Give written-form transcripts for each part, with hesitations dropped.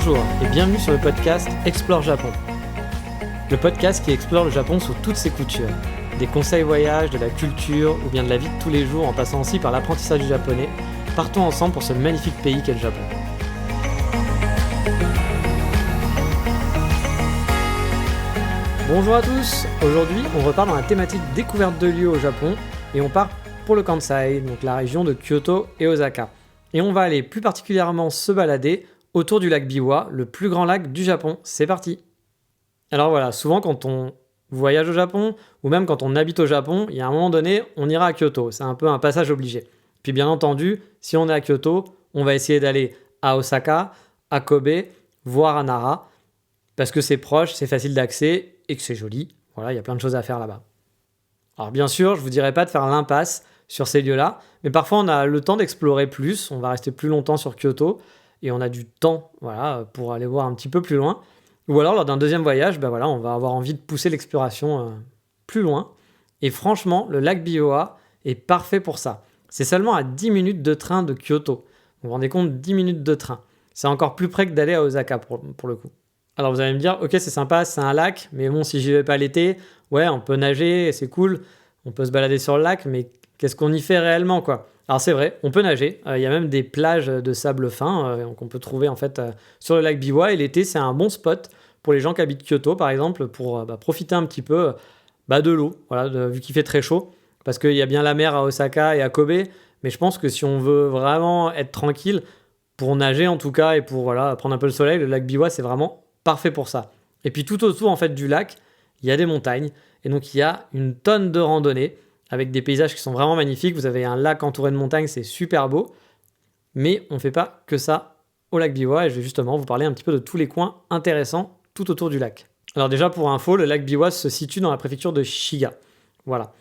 Bonjour et bienvenue sur le podcast Explore Japon. Le podcast qui explore le Japon sous toutes ses coutures. Des conseils voyages, de la culture ou bien de la vie de tous les jours en passant aussi par l'apprentissage du japonais. Partons ensemble pour ce magnifique pays qu'est le Japon. Bonjour à tous, aujourd'hui on repart dans la thématique découverte de lieux au Japon et on part pour le Kansai, donc la région de Kyoto et Osaka. Et on va aller plus particulièrement se balader autour du lac Biwa, le plus grand lac du Japon. C'est parti! Alors voilà, souvent quand on voyage au Japon, ou même quand on habite au Japon, il y a un moment donné, on ira à Kyoto. C'est un peu un passage obligé. Puis bien entendu, si on est à Kyoto, on va essayer d'aller à Osaka, à Kobe, voire à Nara, parce que c'est proche, c'est facile d'accès et que c'est joli. Voilà, il y a plein de choses à faire là-bas. Alors bien sûr, je ne vous dirai pas de faire l'impasse sur ces lieux-là, mais parfois on a le temps d'explorer plus, on va rester plus longtemps sur Kyoto, et on a du temps pour aller voir un petit peu plus loin. Ou alors, lors d'un deuxième voyage, on va avoir envie de pousser l'exploration plus loin. Et franchement, le lac Biwa est parfait pour ça. C'est seulement à 10 minutes de train de Kyoto. Vous vous rendez compte, 10 minutes de train. C'est encore plus près que d'aller à Osaka pour le coup. Alors vous allez me dire, ok, c'est sympa, c'est un lac, mais bon, si j'y vais pas l'été, ouais, on peut nager, c'est cool, on peut se balader sur le lac, mais qu'est-ce qu'on y fait réellement, quoi ? Alors c'est vrai, on peut nager, il y a même des plages de sable fin qu'on peut trouver en fait sur le lac Biwa, et l'été c'est un bon spot pour les gens qui habitent Kyoto par exemple, pour profiter un petit peu de l'eau, vu qu'il fait très chaud, parce qu'il y a bien la mer à Osaka et à Kobe, mais je pense que si on veut vraiment être tranquille, pour nager en tout cas, et pour prendre un peu le soleil, le lac Biwa c'est vraiment parfait pour ça. Et puis tout autour en fait du lac, il y a des montagnes, et donc il y a une tonne de randonnées, avec des paysages qui sont vraiment magnifiques. Vous avez un lac entouré de montagnes, c'est super beau. Mais on ne fait pas que ça au lac Biwa et je vais justement vous parler un petit peu de tous les coins intéressants tout autour du lac. Alors déjà pour info, le lac Biwa se situe dans la préfecture de Shiga. Voilà.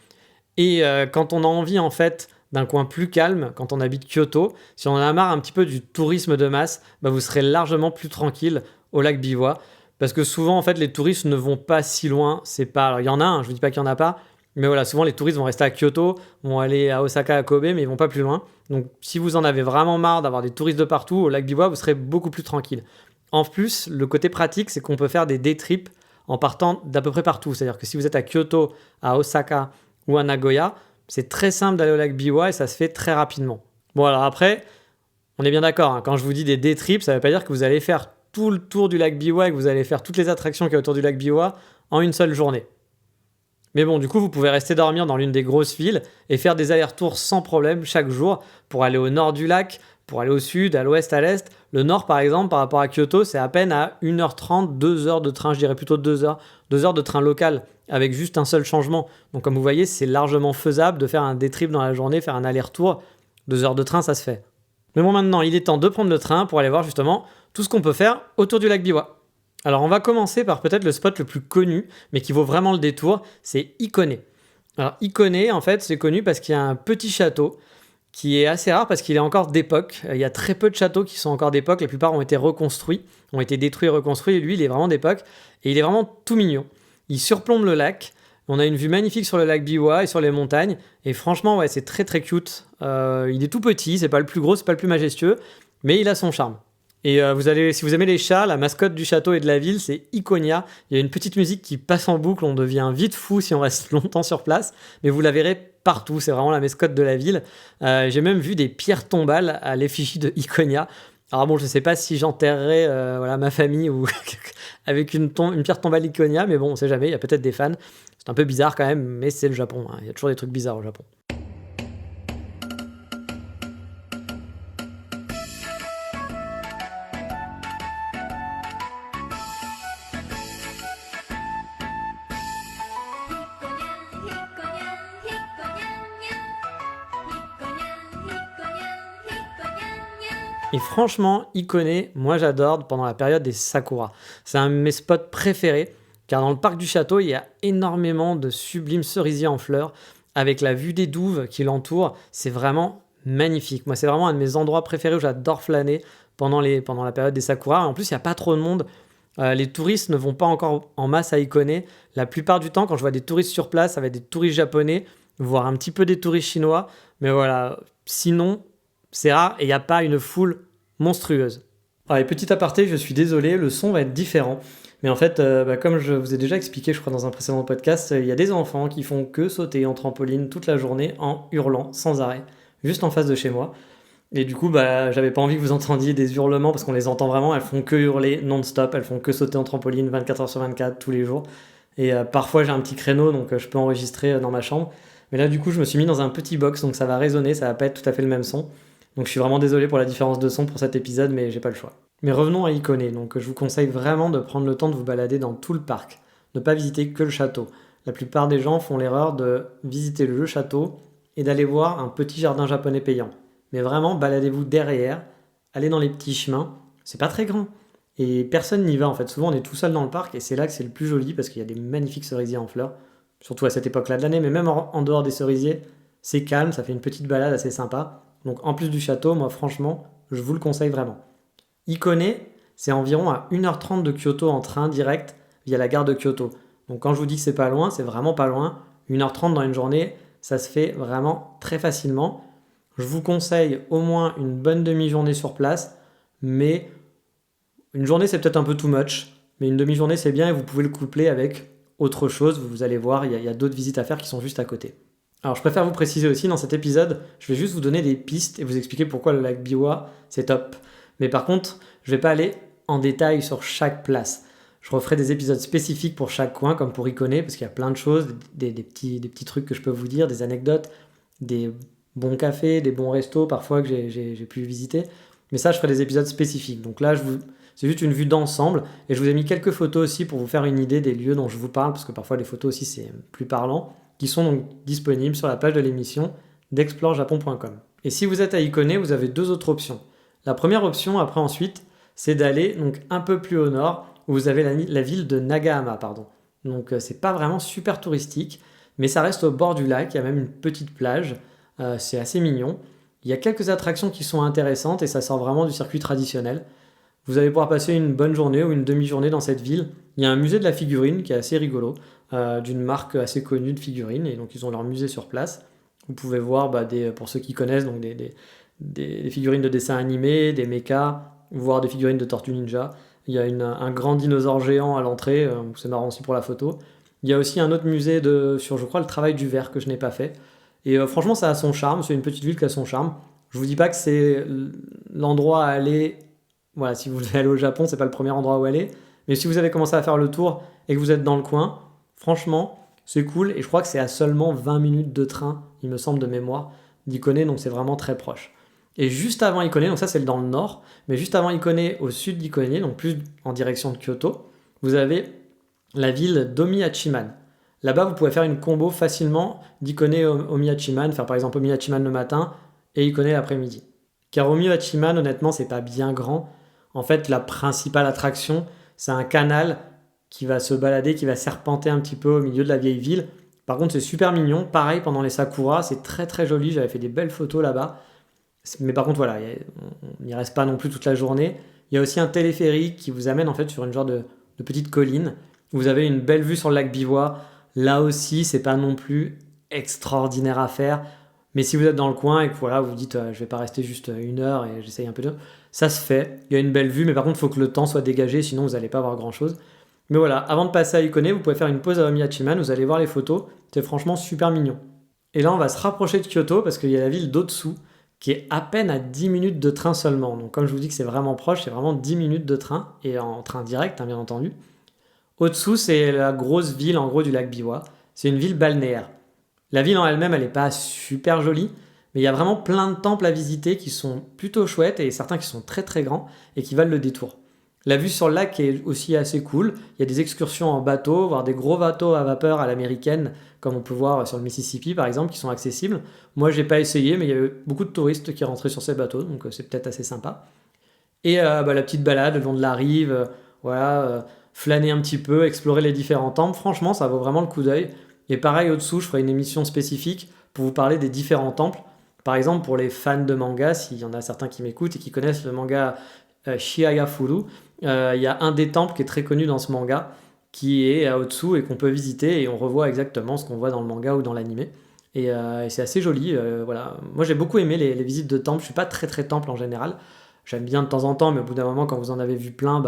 Et quand on a envie en fait d'un coin plus calme, quand on habite Kyoto, si on en a marre un petit peu du tourisme de masse, vous serez largement plus tranquille au lac Biwa. Parce que souvent en fait les touristes ne vont pas si loin. C'est pas... Alors il y en a, je ne vous dis pas qu'il n'y en a pas. Mais voilà, souvent les touristes vont rester à Kyoto, vont aller à Osaka, à Kobe, mais ils vont pas plus loin. Donc si vous en avez vraiment marre d'avoir des touristes de partout, au lac Biwa, vous serez beaucoup plus tranquille. En plus, le côté pratique, c'est qu'on peut faire des day trips en partant d'à peu près partout. C'est-à-dire que si vous êtes à Kyoto, à Osaka ou à Nagoya, c'est très simple d'aller au lac Biwa et ça se fait très rapidement. Bon alors après, on est bien d'accord, quand je vous dis des day trips, ça ne veut pas dire que vous allez faire tout le tour du lac Biwa et que vous allez faire toutes les attractions qu'il y a autour du lac Biwa en une seule journée. Mais bon, du coup, vous pouvez rester dormir dans l'une des grosses villes et faire des allers-retours sans problème chaque jour pour aller au nord du lac, pour aller au sud, à l'ouest, à l'est. Le nord, par exemple, par rapport à Kyoto, c'est à peine à 1h30, 2 heures de train, je dirais plutôt 2 heures. 2 heures de train local avec juste un seul changement. Donc comme vous voyez, c'est largement faisable de faire un day trip dans la journée, faire un aller-retour. 2 heures de train, ça se fait. Mais bon, maintenant, il est temps de prendre le train pour aller voir justement tout ce qu'on peut faire autour du lac Biwa. Alors on va commencer par peut-être le spot le plus connu, mais qui vaut vraiment le détour, c'est Hikone. Alors Hikone, en fait, c'est connu parce qu'il y a un petit château qui est assez rare parce qu'il est encore d'époque. Il y a très peu de châteaux qui sont encore d'époque, la plupart ont été reconstruits, ont été détruits et reconstruits, et lui il est vraiment d'époque, et il est vraiment tout mignon. Il surplombe le lac, on a une vue magnifique sur le lac Biwa et sur les montagnes, et franchement ouais, c'est très très cute. Il est tout petit, c'est pas le plus gros, c'est pas le plus majestueux, mais il a son charme. Et si vous aimez les chats, la mascotte du château et de la ville, c'est Ikonia. Il y a une petite musique qui passe en boucle, on devient vite fou si on reste longtemps sur place, mais vous la verrez partout, c'est vraiment la mascotte de la ville. J'ai même vu des pierres tombales à l'effigie de Ikonia. Alors bon, je ne sais pas si j'enterrerai ma famille ou avec une pierre tombale Ikonia, mais bon, on ne sait jamais, il y a peut-être des fans. C'est un peu bizarre quand même, mais c'est le Japon, hein. Il y a toujours des trucs bizarres au Japon. Et franchement, Hikone, moi j'adore pendant la période des sakura. C'est un de mes spots préférés, car dans le parc du château, il y a énormément de sublimes cerisiers en fleurs, avec la vue des douves qui l'entourent. C'est vraiment magnifique. Moi, c'est vraiment un de mes endroits préférés où j'adore flâner pendant la période des sakura. En plus, il n'y a pas trop de monde. Les touristes ne vont pas encore en masse à Hikone. La plupart du temps, quand je vois des touristes sur place, ça va être des touristes japonais, voire un petit peu des touristes chinois. Mais voilà, sinon, c'est rare et il n'y a pas une foule monstrueuse. Alors, et petit aparté, je suis désolé, le son va être différent. Mais en fait, comme je vous ai déjà expliqué, je crois, dans un précédent podcast, il y a des enfants qui font que sauter en trampoline toute la journée en hurlant sans arrêt, juste en face de chez moi. Et du coup, j'avais pas envie que vous entendiez des hurlements parce qu'on les entend vraiment, elles font que hurler non-stop, elles font que sauter en trampoline 24 heures sur 24 tous les jours. Et parfois j'ai un petit créneau donc je peux enregistrer dans ma chambre. Mais là du coup je me suis mis dans un petit box donc ça va résonner, ça va pas être tout à fait le même son. Donc je suis vraiment désolé pour la différence de son pour cet épisode mais j'ai pas le choix. Mais revenons à Icône, donc je vous conseille vraiment de prendre le temps de vous balader dans tout le parc, ne pas visiter que le château. La plupart des gens font l'erreur de visiter le château et d'aller voir un petit jardin japonais payant. Mais vraiment, baladez-vous derrière, allez dans les petits chemins, c'est pas très grand. Et personne n'y va en fait, souvent on est tout seul dans le parc et c'est là que c'est le plus joli parce qu'il y a des magnifiques cerisiers en fleurs, surtout à cette époque-là de l'année, mais même en dehors des cerisiers, c'est calme, ça fait une petite balade assez sympa. Donc en plus du château, moi franchement, je vous le conseille vraiment. Ikone, c'est environ à 1h30 de Kyoto en train direct via la gare de Kyoto. Donc quand je vous dis que c'est pas loin, c'est vraiment pas loin. 1h30 dans une journée, ça se fait vraiment très facilement. Je vous conseille au moins une bonne demi-journée sur place, mais une journée c'est peut-être un peu too much, mais une demi-journée c'est bien et vous pouvez le coupler avec autre chose. Vous allez voir, il y a d'autres visites à faire qui sont juste à côté. Alors je préfère vous préciser aussi dans cet épisode, je vais juste vous donner des pistes et vous expliquer pourquoi le lac Biwa c'est top. Mais par contre, je ne vais pas aller en détail sur chaque place. Je referai des épisodes spécifiques pour chaque coin, comme pour Icône, parce qu'il y a plein de choses, des petits trucs que je peux vous dire, des anecdotes, des bons cafés, des bons restos parfois que j'ai pu visiter. Mais ça, je ferai des épisodes spécifiques. Donc là, c'est juste une vue d'ensemble. Et je vous ai mis quelques photos aussi pour vous faire une idée des lieux dont je vous parle, parce que parfois les photos aussi c'est plus parlant, qui sont donc disponibles sur la page de l'émission d'explorejapon.com. Et si vous êtes à Icône, vous avez deux autres options. La première option, après ensuite, c'est d'aller donc un peu plus au nord, où vous avez la ville de Nagahama, pardon. Donc c'est pas vraiment super touristique, mais ça reste au bord du lac, il y a même une petite plage, c'est assez mignon. Il y a quelques attractions qui sont intéressantes et ça sort vraiment du circuit traditionnel. Vous allez pouvoir passer une bonne journée ou une demi-journée dans cette ville. Il y a un musée de la figurine qui est assez rigolo, d'une marque assez connue de figurines, et donc ils ont leur musée sur place. Vous pouvez voir, pour ceux qui connaissent, donc des figurines de dessins animés, des mechas, voire des figurines de Tortues Ninja. Il y a un grand dinosaure géant à l'entrée, c'est marrant aussi pour la photo. Il y a aussi un autre musée sur, je crois, le travail du verre que je n'ai pas fait. Et franchement, ça a son charme, c'est une petite ville qui a son charme. Je vous dis pas que c'est l'endroit à aller. Voilà, si vous voulez aller au Japon, c'est pas le premier endroit où aller. Mais si vous avez commencé à faire le tour et que vous êtes dans le coin, franchement, c'est cool. Et je crois que c'est à seulement 20 minutes de train, il me semble de mémoire, d'Ikône, donc c'est vraiment très proche. Et juste avant Icône, donc ça c'est dans le nord, mais juste avant Icône, au sud d'Icône, donc plus en direction de Kyoto, vous avez la ville d'Omiyachiman. Là-bas, vous pouvez faire une combo facilement d'Icône Omiyachiman, faire par exemple Omiyachiman le matin et Icône l'après-midi. Car Omiyachiman, honnêtement, c'est pas bien grand. En fait, la principale attraction, c'est un canal qui va se balader, qui va serpenter un petit peu au milieu de la vieille ville. Par contre, c'est super mignon. Pareil, pendant les Sakura, c'est très très joli. J'avais fait des belles photos là-bas. Mais par contre, voilà, on n'y reste pas non plus toute la journée. Il y a aussi un téléphérique qui vous amène en fait sur une genre de petite colline. Vous avez une belle vue sur le lac Biwa. Là aussi, c'est pas non plus extraordinaire à faire. Mais si vous êtes dans le coin et que voilà, vous dites je vais pas rester juste une heure et j'essaye un peu de... Ça se fait. Il y a une belle vue, mais par contre, il faut que le temps soit dégagé, sinon vous n'allez pas voir grand-chose. Mais voilà, avant de passer à Icône, vous pouvez faire une pause à Omiyachiman, vous allez voir les photos. C'est franchement super mignon. Et là, on va se rapprocher de Kyoto parce qu'il y a la ville d'Otsu, qui est à peine à 10 minutes de train seulement. Donc comme je vous dis que c'est vraiment proche, c'est vraiment 10 minutes de train, et en train direct, bien entendu. Otsu, c'est la grosse ville en gros du lac Biwa. C'est une ville balnéaire. La ville en elle-même, elle n'est pas super jolie, mais il y a vraiment plein de temples à visiter qui sont plutôt chouettes, et certains qui sont très très grands et qui valent le détour. La vue sur le lac est aussi assez cool. Il y a des excursions en bateau, voire des gros bateaux à vapeur à l'américaine, comme on peut voir sur le Mississippi par exemple, qui sont accessibles. Moi, j'ai pas essayé, mais il y avait beaucoup de touristes qui rentraient sur ces bateaux, donc c'est peut-être assez sympa. Et la petite balade le long de la rive, flâner un petit peu, explorer les différents temples, franchement, ça vaut vraiment le coup d'œil. Et pareil, au-dessous, je ferai une émission spécifique pour vous parler des différents temples. Par exemple, pour les fans de manga, s'il y en a certains qui m'écoutent et qui connaissent le manga Shiaya Furu, il y a un des temples qui est très connu dans ce manga, qui est à Otsu et qu'on peut visiter, et on revoit exactement ce qu'on voit dans le manga ou dans l'anime. Et c'est assez joli. Voilà. Moi, j'ai beaucoup aimé les visites de temples. Je suis pas très très temple en général, j'aime bien de temps en temps, mais au bout d'un moment, quand vous en avez vu plein,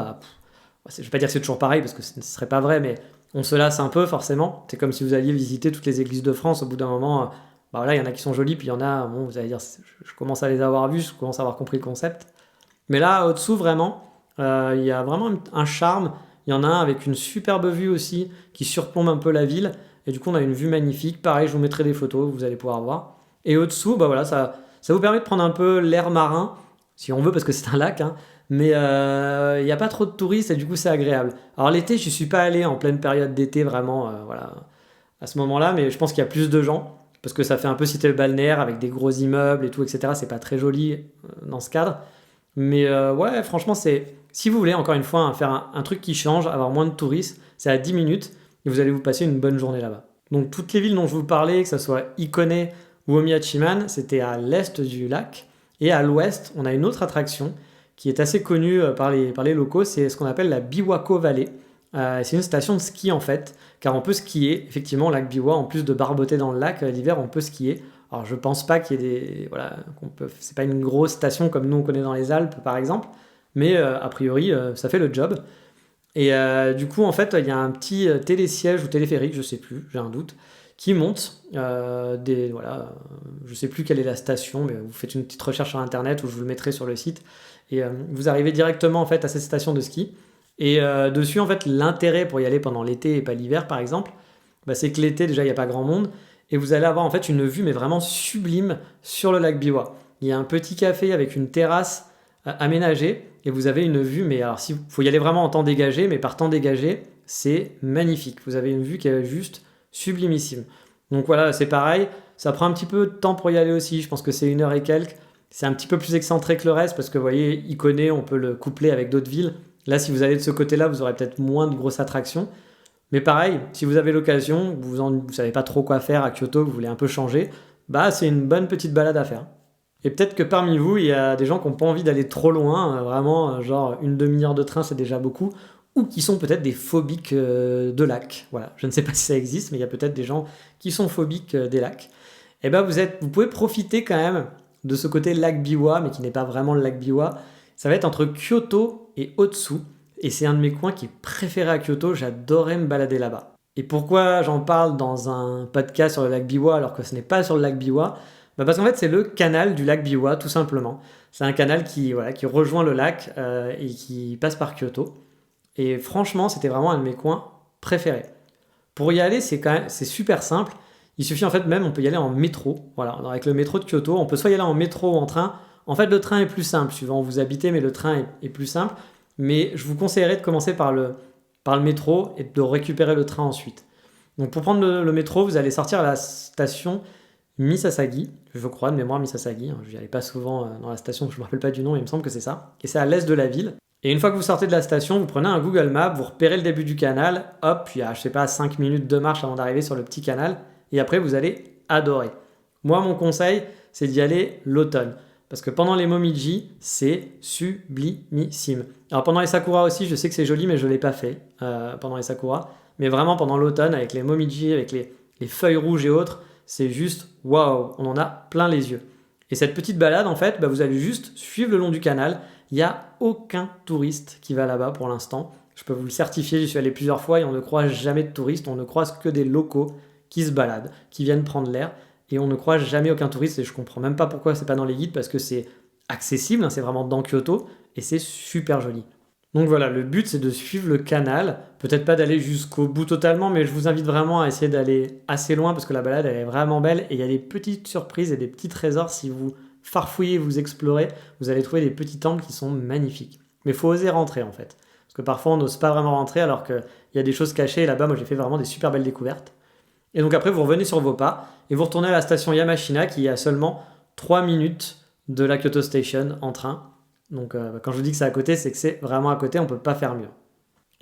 je vais pas dire que c'est toujours pareil, parce que ce ne serait pas vrai, mais on se lasse un peu forcément. C'est comme si vous alliez visiter toutes les églises de France, au bout d'un moment, voilà, il y en a qui sont jolies, puis il y en a, bon, vous allez dire, je commence à les avoir vus, je commence à avoir compris le concept. Mais là, au-dessous, vraiment, il y a vraiment un charme. Il y en a un avec une superbe vue aussi, qui surplombe un peu la ville. Et du coup, on a une vue magnifique. Pareil, je vous mettrai des photos, vous allez pouvoir voir. Et au-dessous, voilà, ça vous permet de prendre un peu l'air marin, si on veut, parce que c'est un lac, hein. Mais il n'y a pas trop de touristes et du coup, c'est agréable. Alors l'été, je ne suis pas allé en pleine période d'été, vraiment, voilà, à ce moment-là, mais je pense qu'il y a plus de gens, parce que ça fait un peu cité le balnéaire avec des gros immeubles et tout, etc. C'est pas très joli dans ce cadre. Mais ouais, franchement, si vous voulez, encore une fois, faire un truc qui change, avoir moins de touristes, c'est à 10 minutes et vous allez vous passer une bonne journée là-bas. Donc, toutes les villes dont je vous parlais, que ce soit Ikone ou Omihachiman, c'était à l'est du lac. Et à l'ouest, on a une autre attraction qui est assez connue par les locaux, c'est ce qu'on appelle la Biwako Valley. C'est une station de ski en fait, car on peut skier, effectivement, au lac Biwa, en plus de barboter dans le lac, l'hiver, on peut skier. Alors je pense pas qu'il y ait voilà, c'est pas une grosse station comme nous on connaît dans les Alpes par exemple, mais a priori ça fait le job. Et du coup en fait il y a un petit télésiège ou téléphérique, je sais plus, j'ai un doute, qui monte voilà, je sais plus quelle est la station, mais vous faites une petite recherche sur internet ou je vous le mettrai sur le site et vous arrivez directement en fait à cette station de ski. Et dessus en fait l'intérêt pour y aller pendant l'été et pas l'hiver par exemple, c'est que l'été déjà il n'y a pas grand monde et vous allez avoir en fait une vue mais vraiment sublime sur le lac Biwa. Il y a un petit café avec une terrasse aménagée et vous avez une vue, mais alors il faut y aller vraiment en temps dégagé, mais par temps dégagé c'est magnifique. Vous avez une vue qui est juste sublimissime. Donc voilà, c'est pareil, ça prend un petit peu de temps pour y aller aussi, je pense que c'est 1 heure et quelques. C'est un petit peu plus excentré que le reste parce que vous voyez, Ikone, on peut le coupler avec d'autres villes. Là, si vous allez de ce côté-là, vous aurez peut-être moins de grosses attractions. Mais pareil, si vous avez l'occasion, vous ne savez pas trop quoi faire à Kyoto, vous voulez un peu changer, c'est une bonne petite balade à faire. Et peut-être que parmi vous, il y a des gens qui n'ont pas envie d'aller trop loin, vraiment, genre une demi-heure de train, c'est déjà beaucoup, ou qui sont peut-être des phobiques de lacs. Voilà, je ne sais pas si ça existe, mais il y a peut-être des gens qui sont phobiques des lacs. Et vous pouvez profiter quand même de ce côté lac Biwa, mais qui n'est pas vraiment le lac Biwa. Ça va être entre Kyoto et Otsu. Et c'est un de mes coins qui est préféré à Kyoto, j'adorais me balader là-bas. Et pourquoi j'en parle dans un podcast sur le lac Biwa alors que ce n'est pas sur le lac Biwa? Parce qu'en fait c'est le canal du lac Biwa tout simplement. C'est un canal qui rejoint le lac et qui passe par Kyoto. Et franchement c'était vraiment un de mes coins préférés. Pour y aller c'est super simple. Il suffit en fait même on peut y aller en métro. Voilà, alors avec le métro de Kyoto, on peut soit y aller en métro ou en train. En fait le train est plus simple suivant où vous habitez, mais le train est plus simple. Mais je vous conseillerais de commencer par le métro et de récupérer le train ensuite. Donc pour prendre le métro, vous allez sortir à la station Misasagi, je crois, de mémoire Misasagi. Je n'y allais pas souvent dans la station, je ne me rappelle pas du nom, mais il me semble que c'est ça. Et c'est à l'est de la ville. Et une fois que vous sortez de la station, vous prenez un Google Maps, vous repérez le début du canal, hop, il y a, 5 minutes de marche avant d'arriver sur le petit canal. Et après, vous allez adorer. Moi, mon conseil, c'est d'y aller l'automne. Parce que pendant les Momiji, c'est sublimissime. Alors pendant les Sakura aussi, je sais que c'est joli, mais je ne l'ai pas fait pendant les Sakura. Mais vraiment pendant l'automne, avec les Momiji, avec les feuilles rouges et autres, c'est juste waouh, on en a plein les yeux. Et cette petite balade, en fait, vous allez juste suivre le long du canal. Il n'y a aucun touriste qui va là-bas pour l'instant. Je peux vous le certifier, j'y suis allé plusieurs fois et on ne croise jamais de touristes. On ne croise que des locaux qui se baladent, qui viennent prendre l'air. Et on ne croise jamais aucun touriste et je comprends même pas pourquoi c'est pas dans les guides parce que c'est accessible, c'est vraiment dans Kyoto et c'est super joli. Donc voilà, le but c'est de suivre le canal, peut-être pas d'aller jusqu'au bout totalement, mais je vous invite vraiment à essayer d'aller assez loin parce que la balade elle est vraiment belle et il y a des petites surprises et des petits trésors. Si vous farfouillez, vous explorez, vous allez trouver des petits temples qui sont magnifiques. Mais il faut oser rentrer en fait, parce que parfois on n'ose pas vraiment rentrer alors qu'il y a des choses cachées et là-bas moi j'ai fait vraiment des super belles découvertes. Et donc après, vous revenez sur vos pas et vous retournez à la station Yamashina qui est à seulement 3 minutes de la Kyoto Station en train. Donc quand je vous dis que c'est à côté, c'est que c'est vraiment à côté, on ne peut pas faire mieux.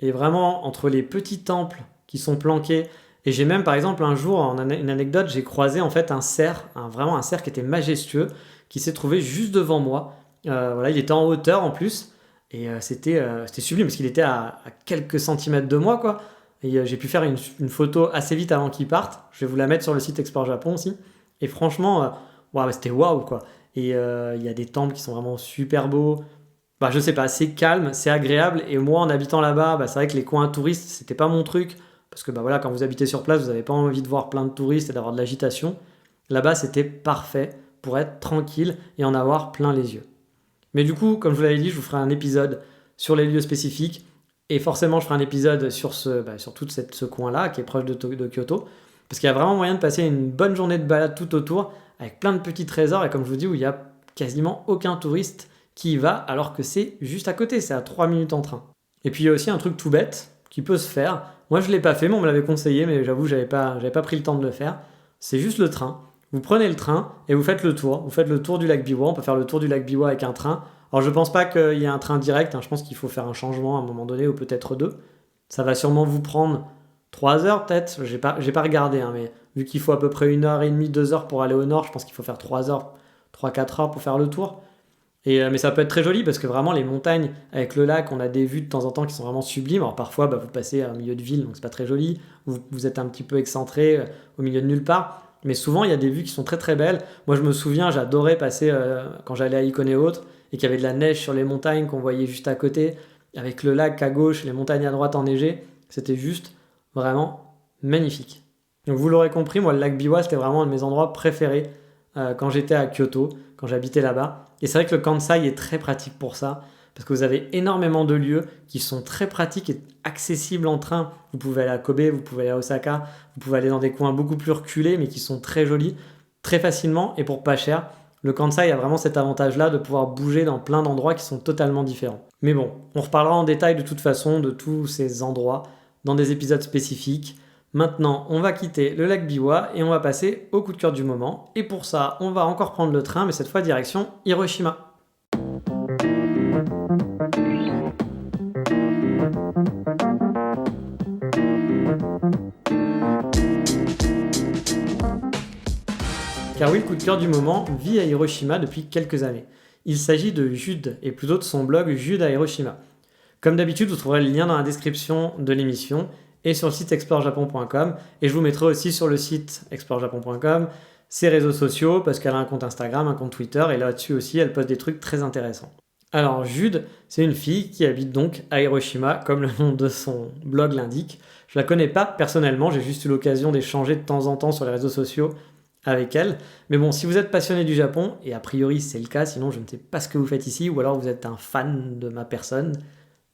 Et vraiment, entre les petits temples qui sont planqués, et j'ai même par exemple un jour, une anecdote, j'ai croisé en fait un cerf, vraiment un cerf qui était majestueux, qui s'est trouvé juste devant moi. Voilà, il était en hauteur en plus, et c'était sublime parce qu'il était à quelques centimètres de moi, quoi. Et j'ai pu faire une photo assez vite avant qu'ils partent. Je vais vous la mettre sur le site Explore Japon aussi. Et franchement, c'était waouh quoi. Et il y a des temples qui sont vraiment super beaux. je sais pas, c'est calme, c'est agréable. Et moi, en habitant là-bas, c'est vrai que les coins touristes, c'était pas mon truc. Parce que voilà, quand vous habitez sur place, vous n'avez pas envie de voir plein de touristes et d'avoir de l'agitation. Là-bas, c'était parfait pour être tranquille et en avoir plein les yeux. Mais du coup, comme je vous l'avais dit, je vous ferai un épisode sur les lieux spécifiques. Et forcément, je ferai un épisode sur tout ce coin-là, qui est proche de Kyoto. Parce qu'il y a vraiment moyen de passer une bonne journée de balade tout autour, avec plein de petits trésors. Et comme je vous dis, où il n'y a quasiment aucun touriste qui y va, alors que c'est juste à côté, c'est à 3 minutes en train. Et puis il y a aussi un truc tout bête qui peut se faire. Moi, je ne l'ai pas fait, mais on me l'avait conseillé, mais j'avoue, j'avais pas pris le temps de le faire. C'est juste le train. Vous prenez le train et vous faites le tour. Vous faites le tour du lac Biwa. On peut faire le tour du lac Biwa avec un train. Alors, je pense pas qu'il y ait un train direct. Je pense qu'il faut faire un changement à un moment donné, ou peut-être 2. Ça va sûrement vous prendre 3 heures, peut-être. J'ai pas regardé, mais vu qu'il faut à peu près 1h30, 2 heures pour aller au nord, je pense qu'il faut faire 3 heures, 3-4 heures pour faire le tour. Mais ça peut être très joli parce que vraiment les montagnes avec le lac, on a des vues de temps en temps qui sont vraiment sublimes. Alors parfois vous passez au milieu de ville, donc c'est pas très joli. Vous êtes un petit peu excentré au milieu de nulle part. Mais souvent il y a des vues qui sont très très belles. Moi je me souviens, j'adorais passer quand j'allais à Icône et autres et qu'il y avait de la neige sur les montagnes qu'on voyait juste à côté, avec le lac à gauche, les montagnes à droite enneigées. C'était juste vraiment magnifique. Donc vous l'aurez compris, moi le lac Biwa c'était vraiment un de mes endroits préférés quand j'étais à Kyoto, quand j'habitais là-bas. Et c'est vrai que le Kansai est très pratique pour ça, parce que vous avez énormément de lieux qui sont très pratiques et accessibles en train. Vous pouvez aller à Kobe, vous pouvez aller à Osaka, vous pouvez aller dans des coins beaucoup plus reculés, mais qui sont très jolis, très facilement et pour pas cher. Le Kansai a vraiment cet avantage-là de pouvoir bouger dans plein d'endroits qui sont totalement différents. Mais bon, on reparlera en détail de toute façon de tous ces endroits dans des épisodes spécifiques. Maintenant, on va quitter le lac Biwa et on va passer au coup de cœur du moment. Et pour ça, on va encore prendre le train, mais cette fois direction Hiroshima. Car oui, le coup de cœur du moment vit à Hiroshima depuis quelques années. Il s'agit de Jude, et plutôt de son blog Jude à Hiroshima. Comme d'habitude, vous trouverez le lien dans la description de l'émission et sur le site explorejapon.com, et je vous mettrai aussi sur le site explorejapon.com ses réseaux sociaux, parce qu'elle a un compte Instagram, un compte Twitter, et là-dessus aussi elle poste des trucs très intéressants. Alors Jude, c'est une fille qui habite donc à Hiroshima, comme le nom de son blog l'indique. Je la connais pas personnellement, j'ai juste eu l'occasion d'échanger de temps en temps sur les réseaux sociaux avec elle. Mais bon, si vous êtes passionné du Japon, et a priori c'est le cas, sinon je ne sais pas ce que vous faites ici, ou alors vous êtes un fan de ma personne,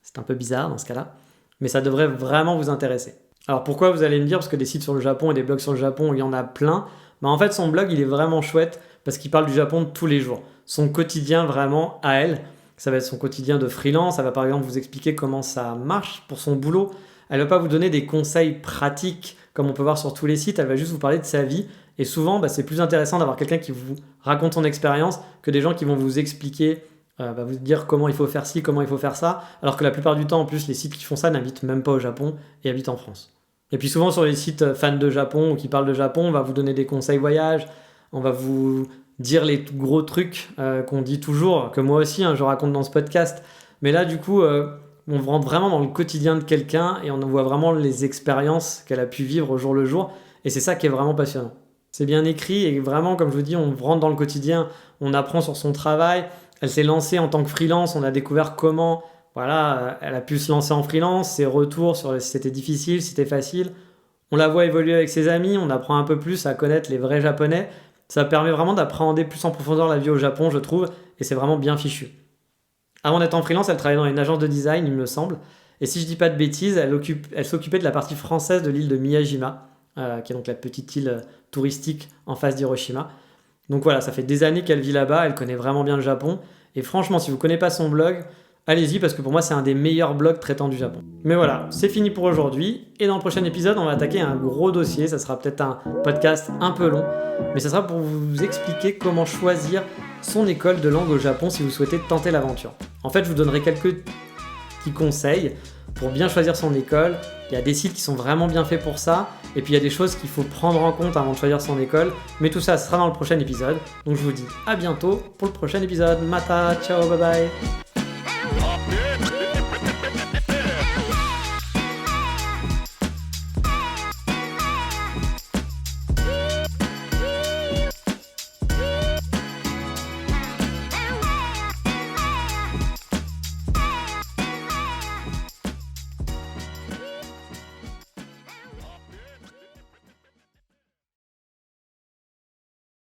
c'est un peu bizarre dans ce cas-là, mais ça devrait vraiment vous intéresser. Alors pourquoi, vous allez me dire, parce que des sites sur le Japon et des blogs sur le Japon, il y en a plein. En fait, son blog, il est vraiment chouette parce qu'il parle du Japon tous les jours. Son quotidien vraiment à elle, ça va être son quotidien de freelance. Elle va par exemple vous expliquer comment ça marche pour son boulot. Elle ne va pas vous donner des conseils pratiques comme on peut voir sur tous les sites. Elle va juste vous parler de sa vie. Et souvent, c'est plus intéressant d'avoir quelqu'un qui vous raconte son expérience que des gens qui vont vous expliquer, vous dire comment il faut faire ci, comment il faut faire ça. Alors que la plupart du temps, en plus, les sites qui font ça n'habitent même pas au Japon et habitent en France. Et puis souvent sur les sites fans de Japon ou qui parlent de Japon, on va vous donner des conseils voyage, on va vous dire les gros trucs qu'on dit toujours, que moi aussi je raconte dans ce podcast. Mais là du coup, on rentre vraiment dans le quotidien de quelqu'un et on voit vraiment les expériences qu'elle a pu vivre au jour le jour. Et c'est ça qui est vraiment passionnant. C'est bien écrit et vraiment, comme je vous dis, on rentre dans le quotidien, on apprend sur son travail. Elle s'est lancée en tant que freelance, on a découvert comment... Voilà, elle a pu se lancer en freelance, ses retours sur si c'était difficile, si c'était facile. On la voit évoluer avec ses amis, on apprend un peu plus à connaître les vrais Japonais. Ça permet vraiment d'appréhender plus en profondeur la vie au Japon, je trouve, et c'est vraiment bien fichu. Avant d'être en freelance, elle travaillait dans une agence de design, il me semble. Et si je dis pas de bêtises, elle s'occupait de la partie française de l'île de Miyajima, qui est donc la petite île touristique en face d'Hiroshima. Donc voilà, ça fait des années qu'elle vit là-bas, elle connaît vraiment bien le Japon. Et franchement, si vous ne connaissez pas son blog, allez-y parce que pour moi c'est un des meilleurs blogs traitant du Japon. Mais voilà, c'est fini pour aujourd'hui et dans le prochain épisode on va attaquer un gros dossier, ça sera peut-être un podcast un peu long, mais ça sera pour vous expliquer comment choisir son école de langue au Japon si vous souhaitez tenter l'aventure. En fait je vous donnerai quelques petits conseils pour bien choisir son école, il y a des sites qui sont vraiment bien faits pour ça, et puis il y a des choses qu'il faut prendre en compte avant de choisir son école, mais tout ça sera dans le prochain épisode, donc je vous dis à bientôt pour le prochain épisode. Mata, ciao, bye bye. Yeah.